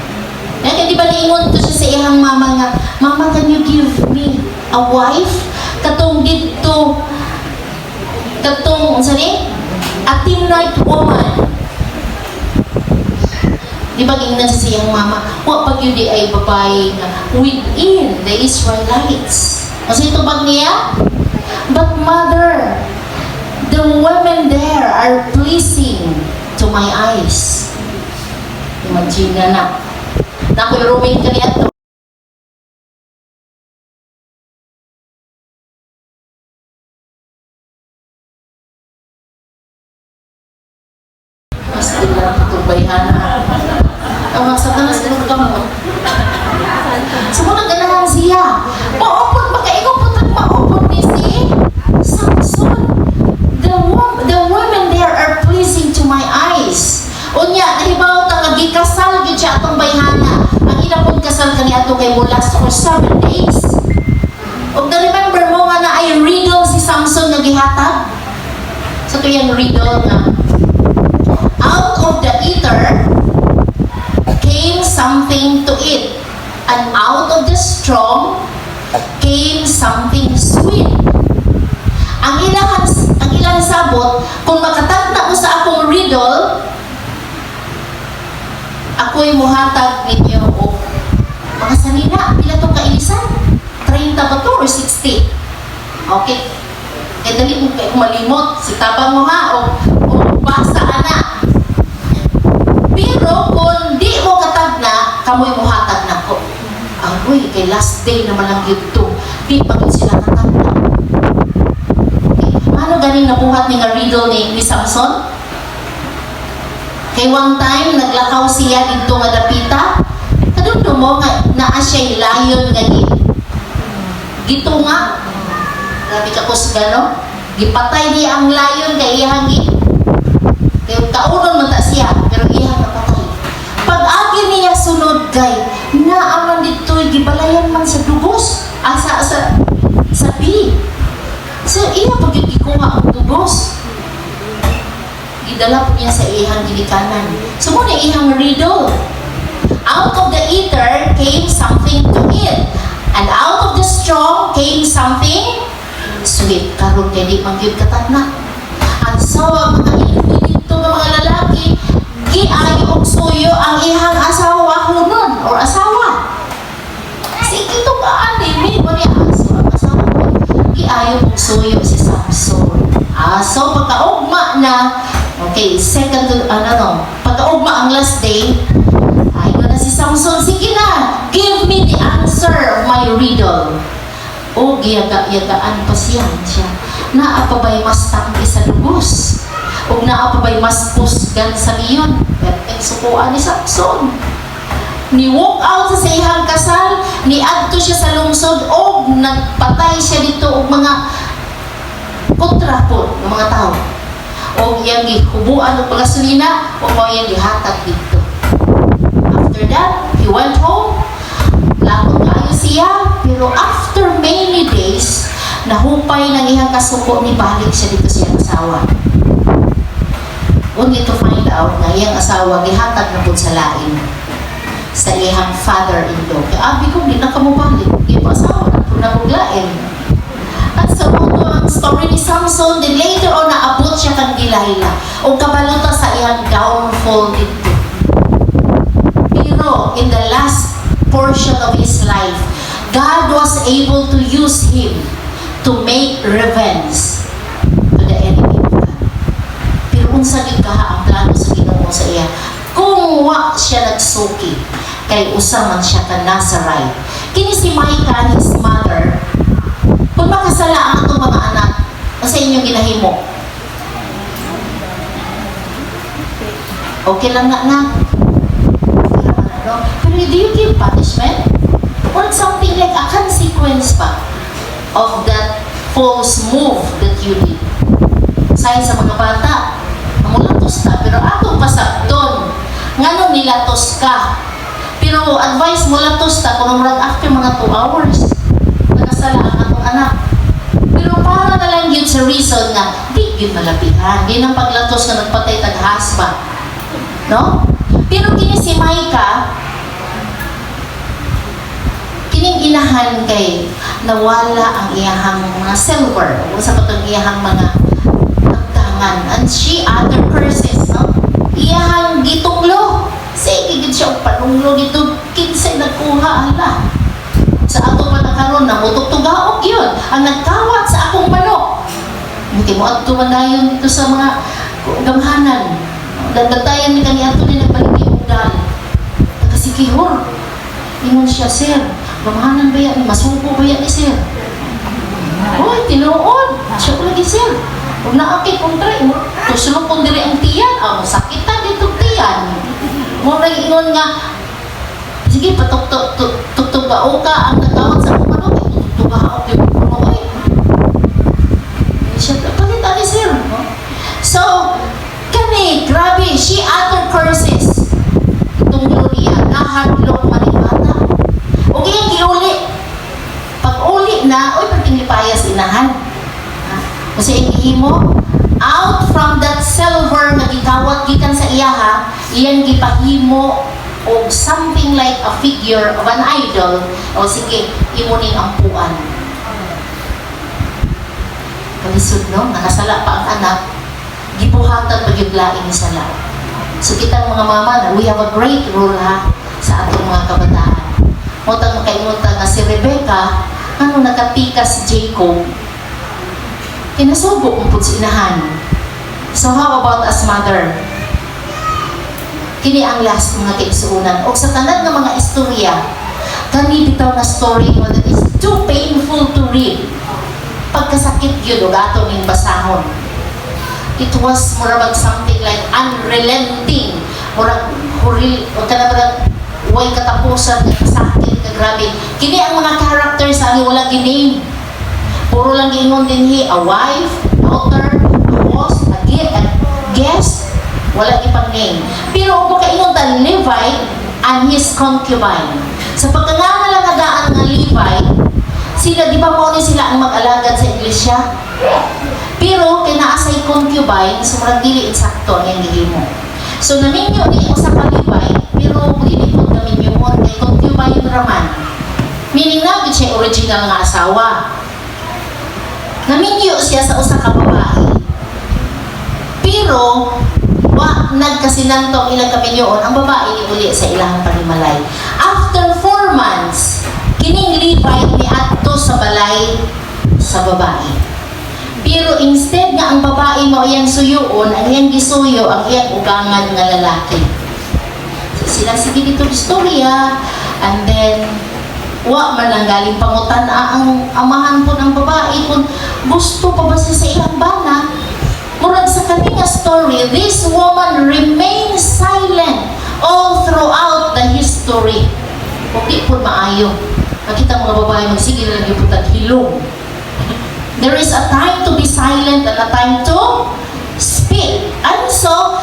Kaya di ba niingon to siya sa iyang mama nga, Mama, can you give me a wife? Katong dito, katong, sani? A Timnite woman. Di ba gingnan siya sa iyang mama, wa pag yun di ay babae nga within the Israelites. Kasi ito bag niya? But mother, the women there are pleasing to my eyes. Imagine na. Nakoy rooming ka niya to. Mas din lang itong bayhana. Ang mga satanas, ganun ka mo. ato kay mo last for 7 days. Og na-remember mo nga na ay riddle si Samson nga gihatag? So ito yung riddle nga. Out of the eater came something to eat, and out of the strong came something sweet. Ang ilang sabot, kung makatagna mo sa akong riddle, ako'y muhatag ninyo o mga sanina, pila itong kailisan? 30 ba to or 60? Okay. Eh, dali mo kayo malimot. Sitabang mo ha, o basa na. Pero kung di mo katagna, kamoy muhatag na ko. Aroy, kay last day naman lang yun to. Di pagod sila katagna. Okay. Ano galing nabuhat ni nga riddle ni Samson? Kay one time, naglakaw siya dito nga dapita. Kadugdo mo nga naa siya'y layon nga gito nga. Grabe ka kusga, no? Gipatay niya ang layon kay iyang kay kaunon man ta siya, pero iyang napatay. Pag-agi niya sunod kay, naaman dito'y gibalayan man sa dugos. Sa B. So, iya pagkikikuha ang dugos. Idala po niya sa ihang ginikanan. So, muna ihang riddle. Out of the eater came something to eat, and out of the strong came something sweet. Karon kay di mangyud katagna. Ang sawa mga inuwi dito ng mga lalaki, giayo og suyo ang ihang asawa hunon or asawa. Sige to ka ani mi mo ni asawa ko. Giayo og suyo si Samson. So pagkaugma na, okay, second to, pagkaugma ang last day, ay na si Samson, sige na, give me the answer of my riddle. O, giyaga-yagaan pa siya. Naapabay mas tangki sa lubos. O naapabay mas pusgan sa liyon. At sukuan ni Samson. Ni walk out sa ihang kasal, ni adto siya sa lungsod, o nagpatay siya dito og mga kontra po ng mga tao. O iyang gihubuan ng pagasolina, o mo iyang gihatag dito. After that, he went home. Lakot kayo siya, pero after many days, nahupay ng ihang kasuko ni balik siya dito siya asawa. Only to find out na iyang asawa gihatag na po sa lain sa iyang father-in-law. Kaya abi ko, di na ka mo balik. Iyang asawa na po na lain. At sa ang story ni Samson, then later on, naabot siya kang Delilah o kabaluta sa iyang downfall dito. Pero in the last portion of his life, God was able to use him to make revenge to the enemy of God. Pero unsa gid kaha ang plano sa Ginoo sa iya, kung wa siya nagsuki kay usa man siya ka Nazarite. Kini si Micah, his mother, kung makasala ang atong mga anak, sa inyong ginahimo, okay lang na. Pero do you give punishment? Or something like a consequence pa of that false move that you did? Say sa mga bata, mulatos na, pero atong pasabton, ngano nilatos ka? Pero advice mulatos ta, kung after mga 2 hours, nakasala ang atong anak. Pero para na lang yun sa reason na di yun malapihan. Di nang paglatos na nagpatay taghasba. No? Pero kini si Micah, kining inahan kay nawala ang iyahang mga silver o sa patong iyahang mga pagtangan. And she other curses, no? Iyahang gitunglo. Sige, gid siya panunglo dito. Kinsay nagkuha, ala. Sa atong panakaroon na mutugtugaok yun ang nagkawat sa akong manok. Hindi mo ato manayon dito sa mga gamhanan. Dagdagtayan ni kani ato ni nagbaligi og dal. Nagasikihor. Ingon siya, sir, gamhanan ba yan? Masuko ba yan ni sir? Hoy, tinuod. Siya ko lagi, sir. Huwag naakit kong try. Tusulok kong diri ang tiyan. Sakitan dito tiyan. Muna ingon nga, sige, patugtugao ka ang nagkawat sa akong manok. Patugtugao yung puno. Siya, palita ni sir. So, kani, grabe, she uttered curses. Itong niya, nahadlok man yung bata. O na, uy, patinglipayas inahan. Kasi ihimo, out from that silver na gitawat gikan sa iyaha, iyan gipahimo o something like a figure of an idol. O sige, imo ning ampuan. Kalisod, no? Nakasala pa ang anak, gibuhatan pagyuglaing sala. So kitang mga mama, we have a great role ha sa atong mga kabataan. Motang makaimunta nga si Rebecca, ano nakatika si Jacob, kinasubo ang si inahan. So how about as mother? Kini ang last mga kaigsuunan. O sa tanan ng mga istorya, kani bitaw na story mo that is too painful to read. Pagkasakit yun, o gato ning basahon. It was murabag something like unrelenting. Murag, huril, o kanabang, way katapusan, kasakit, kagrabe. Kini ang mga characters, ang wala giname. Puro lang giingon din a wife, daughter, a host, a guest, wala ipang name. Pero kung kaingon ta Levi and his concubine. Sa pagkangangalagaan ng Levi, sila, di ba mo ni sila ang mag-alagad sa iglesia? Pero kinaasay concubine, sobrang dili insakto ang gihimo. So naminyo ni usa ka Levi, pero dili po naminyo mo kay concubine raman. Meaning na gid siya original nga asawa. Naminyo siya sa usa ka babae. Pero wa nagkasinantong ilang kaminyoon ang babae ni uli sa ilang panimalay. After 4 months, kining Levi ni adto sa balay sa babae. Pero instead nga ang babae mo iyang suyuon, ang iyang gisuyo ang iyang ugangan nga lalaki. So sila sige dito istorya, and then wa man lang galing pangutan ang amahan po ng babae kung gusto pa ba siya sa ilang bana. Murag sa kaninga story, this woman remains silent all throughout the history. Hindi po maayo. Nakita mga babae, magsige lang yung putang hilong. There is a time to be silent and a time to speak. And so,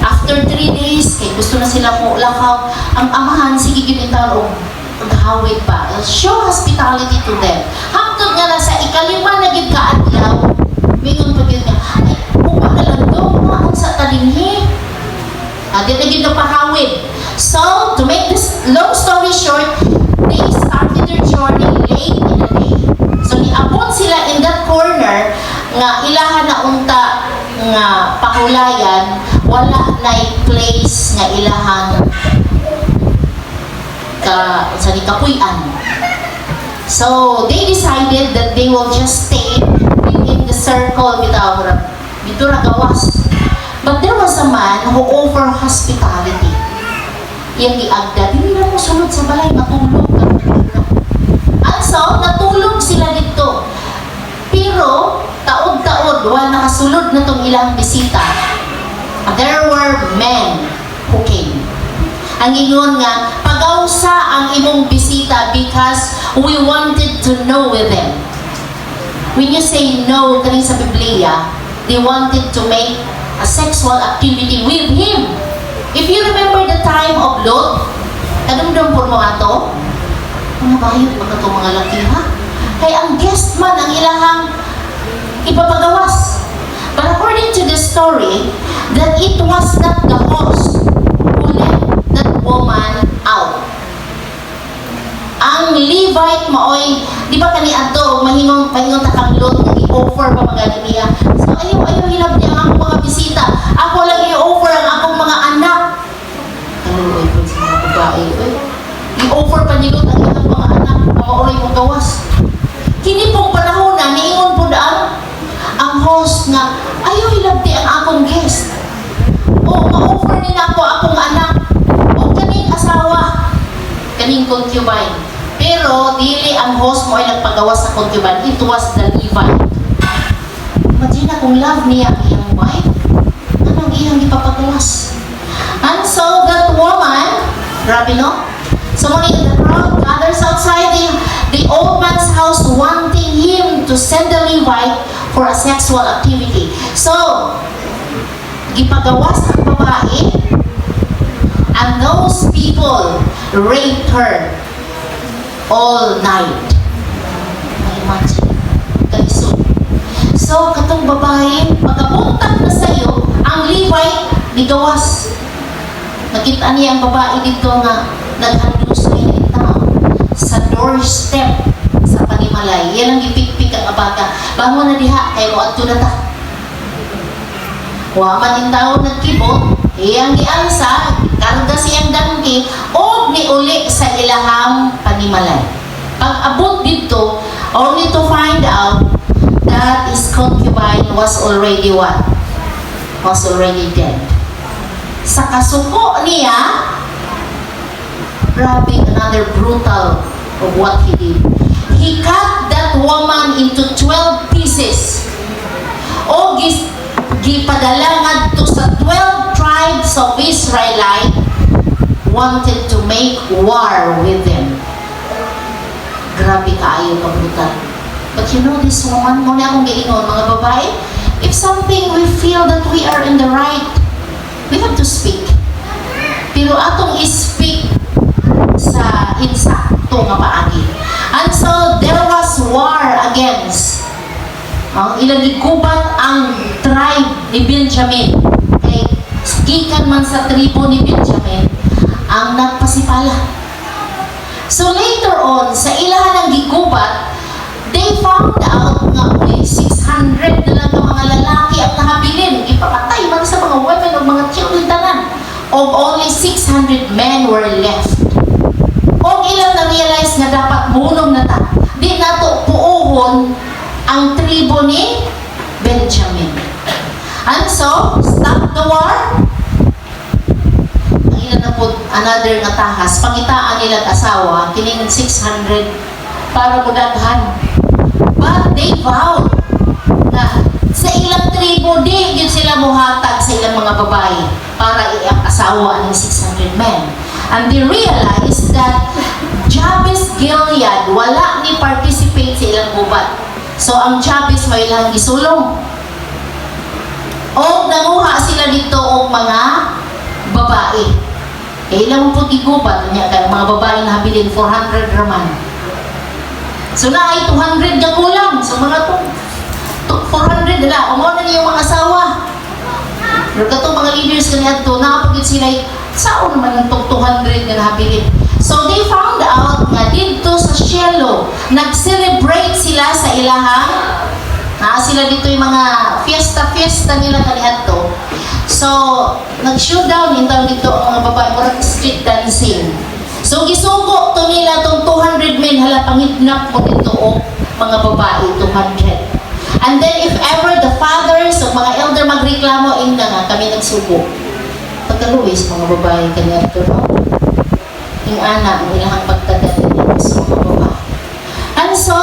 after 3 days, kay gusto na sila po lakaw, ang amahan, sige ginitan o maghawid pa. Show hospitality to them. Hangtod nga na sa ikalima na gid kaadlaw, mingon pa gid nga, ay, upa na lang do, maon sa talinhi. Di na gid napahawid. So, to make this long story short, they started their journey late in the day. So, niabot sila in that corner nga ilahan na unta nga pakulayan, wala na place nga ilahang sa nikapuyan. So, they decided that they will just stay in the circle bito ra gawas. But there was a man who offered hospitality. Iyang giagda, dili na mo sulod sa balay, matulog ka. And so, natulog sila dito. Pero, taod-taod, wala nakasulod na tong ilang bisita. There were men who came. Ang ingon nga, pagawsa ang imong bisita because we wanted to know with them. When you say no, kani sa Biblia, they wanted to make a sexual activity with him. If you remember the time of Lot, kadumdum po mo ato, mga bayot ba ito mga laki ha? Kaya ang guest man ang ilahang ipapagawas. But according to the story, that it was not the host who let that woman out. Ang Levite maoy, di ba kani ato, mahingon takang Lot, i-offer pa magaling niya. So ayaw hilab niya ang akong mga bisita. Ako lang i-offer ang akong mga anak. Kaluloy po sa mga babae. I-offer pa ni Lot ang ilang mga anak na maoy mong gawas. Kini pong panahon na, niingon po daan, ang host nga, ayaw hilab di ang akong guest. O, ma-offer nila ako akong anak. O, kaning asawa. Kaning concubine. Pero, dili ang host mo ay nagpagawas sa concubine. It was the Levite. Imagine kung love niya ang iyang wife, anong iyang ipapagawas? And so, that woman, grabe no? Someone in the crowd gathers outside the old man's house wanting him to send the Levite for a sexual activity. So, gipagawas ang babae, and those people raped her all night. So, katong babae, pagkabuntag na sa'yo, ang Levite, ligawas. Nakita niya ang babae dito nga naghandus na yung tao sa doorstep sa Panimalay. Yan ang ipikpik ang abaga. Bangon na diha, kay mo ato na ta. Waman yung tao nagkibot, iyang gialsa, karga siyang dangki, o niuli sa ilahang Panimalay. Pag abot dito, only to find out that his concubine was already what? Was already dead. Sa kasuko niya, grabe, another brutal of what he did. He cut that woman into 12 pieces. O gipadala ngadto sa 12 tribes of Israelite, wanted to make war with them. Grabe kaayo ka brutal. But you know this woman, muna akong giingon, mga babae, if something we feel that we are in the right, we have to speak. Pero atong i-speak sa insakto nga paagi. And so, there was war against ilang gigubat ang tribe ni Benjamin. Okay? Gikan man sa tribo ni Benjamin ang nagpasipala. So later on, sa ilahan ng gigubat, they found out nga 600 na lang ng mga lalaki ang nahabilin. Ipapatay man sa mga women o mga children tanan. Of only 600 men were left. O ilang na-realize nga dapat munom na ta. Di na to puuhon ang tribo ni Benjamin. And so, stop the war. Ang ilan na po, another nga tahas, pangitaan nilang asawa, kining 600 para mudaghan. But they vowed na sa ilang tribo, di yun sila muhatag sa ilang mga babae para i-asawa ng 600 men. And they realized that Jabez Gilead, wala ni participate sa ilang gubat. So, ang Jabez may ilang gisulong. O, nanguha sila dito o mga babae. Eh, ilang po gigubat niya kaya mga babae na habilin, 400 raman. So, na ay 200 na kulang. So, mga 400 nila. Umo na niya yung mga asawa. Pero katong mga leaders kaniya ito, nakapagod sila, saan naman itong 200 na nahabilin? So, they found out nga dito sa Shiloh, nag-celebrate sila sa ilahang, sila dito yung mga fiesta nila kaniya ito. So, nag-showdown yung tawag dito ang mga babae, parang street dancing. So, gisugo to nila itong 200 men, hala, pangidnap mo dito o mga babae, 200. And then, if ever the fathers o mga elder magreklamo, inda nga, kami nagsugo. Pagkaluwis, mga babae, kanya ito, no? Yung anak, ang ilahang pagtagad nila, so mga babae. And so,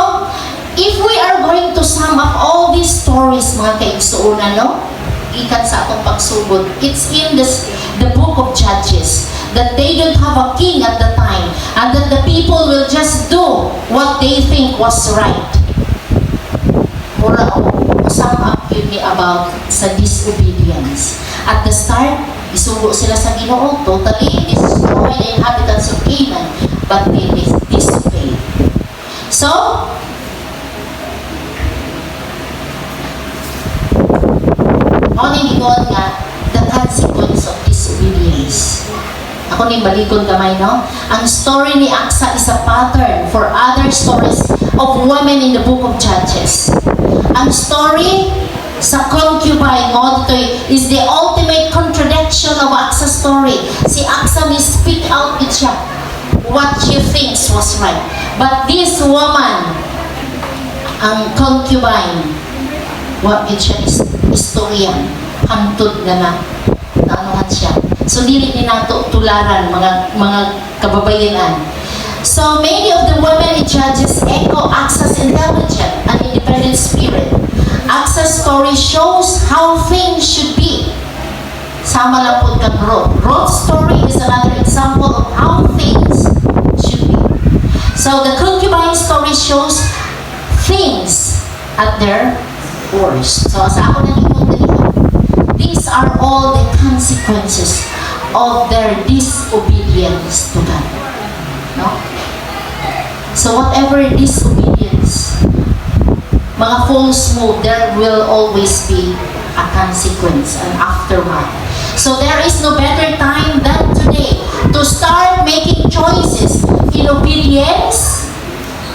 if we are going to sum up all these stories, mga kaigsuunan, no? Ikan sa atong pagsugod, it's in the book of Judges, that they don't have a king at the time, and that the people will just do what they think was right. Mura o, sum up yun ni about sa disobedience. At the start, isugo sila sa Ginoo, totally destroy the inhabitants of Canaan, but they disobeyed. So, morning ingon nga, the consequence of disobedience. Ako ni balikon gamay, no? Ang story ni Aksa is a pattern for other stories of women in the book of Judges. Ang story sa concubine mo dito is the ultimate contradiction of Aksa's story. Si Aksa may speak out with siya what she thinks was right. But this woman, ang concubine, what it siya is istorya, hantod na naanuhan siya. So, dili ni nato tularan, mga kababayanan. So, many of the women in Judges echo Aksa's intelligent and independent spirit. Aksa's story shows how things should be. Sama lang po kang Ruth. Ruth's story is another example of how things should be. So, the concubine story shows things at their worst. So, sa ako nalingkod nila, these are all the consequences of their disobedience to God. No? So whatever disobedience mga false move, there will always be a consequence, an aftermath. So there is no better time than today to start making choices in obedience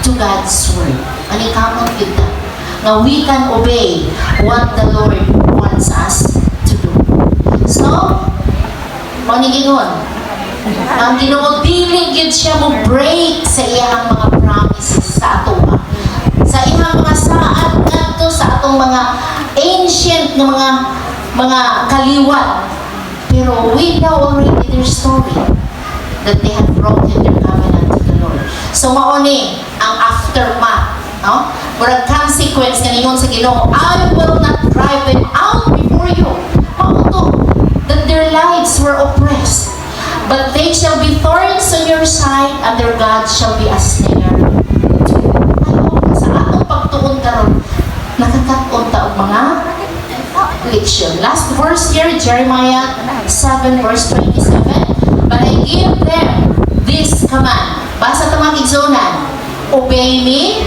to God's word. Ani kamot kita na we can obey what the Lord wants us to do. So, manigingon, ang Ginoo dili gid siya mo break sa iyang mga promises sa ato sa iyang mga saad ngadto sa atong mga ancient na mga kaliwat. Pero we know already their story that they have broken their covenant to the Lord. So mauni ang aftermath, no? Murag consequence kaningon sa Ginoo, I will not drive them out before you. Mauto that their lives were oppressed, but they shall be thorns on your side, and their God shall be a snare to you. Ayaw, sa atong pagtuon karon, nakakaton ta og mga leksyon. Last verse here, Jeremiah 7 verse 27. But I give them this command. Basa ta mga igsonan. Obey me,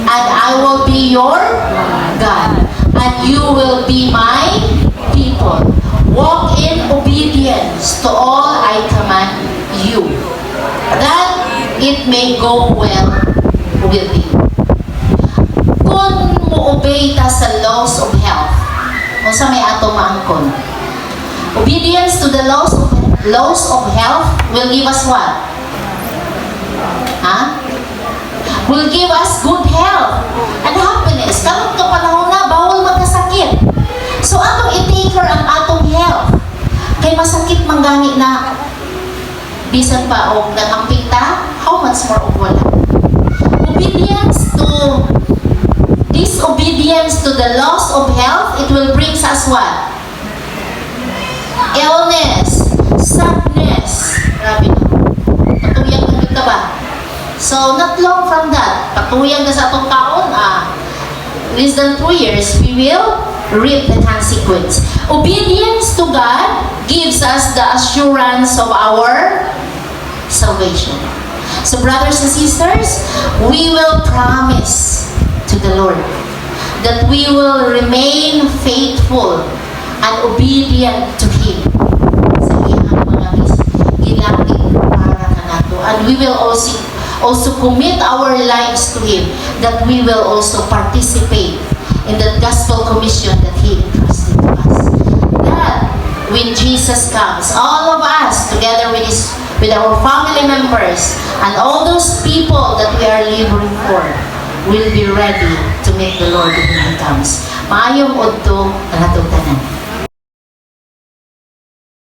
and I will be your God, and you will be my people. Walk in obedience to all I command you, that it may go well with you. Kung mo-obey ta sa laws of health, kung sa may ato maangkon, obedience to the laws of health will give us what? Will give us good health and happiness. Karong ka panahon na, bawal magkasakit. So, atong i-take care ang atong health. Kay masakit manggani na bisan pa o nagamping ta, how much more of wala? Disobedience to the laws of health, it will bring us what? Illness, sadness. Grabe na. Patuyang na kita ba? So, not long from that, patuyang na sa atong kaon, less than 2 years, we will reap the consequence. Obedience to God gives us the assurance of our salvation. So, brothers and sisters, we will promise to the Lord that we will remain faithful and obedient to Him sa iyang mga gilakid para kanato. And we will also commit our lives to Him, that we will also participate in the gospel commission that He entrusted to us. That when Jesus comes, all of us together with our family members and all those people that we are laboring for will be ready to meet the Lord when He comes. Maayong udto ang atong tanan.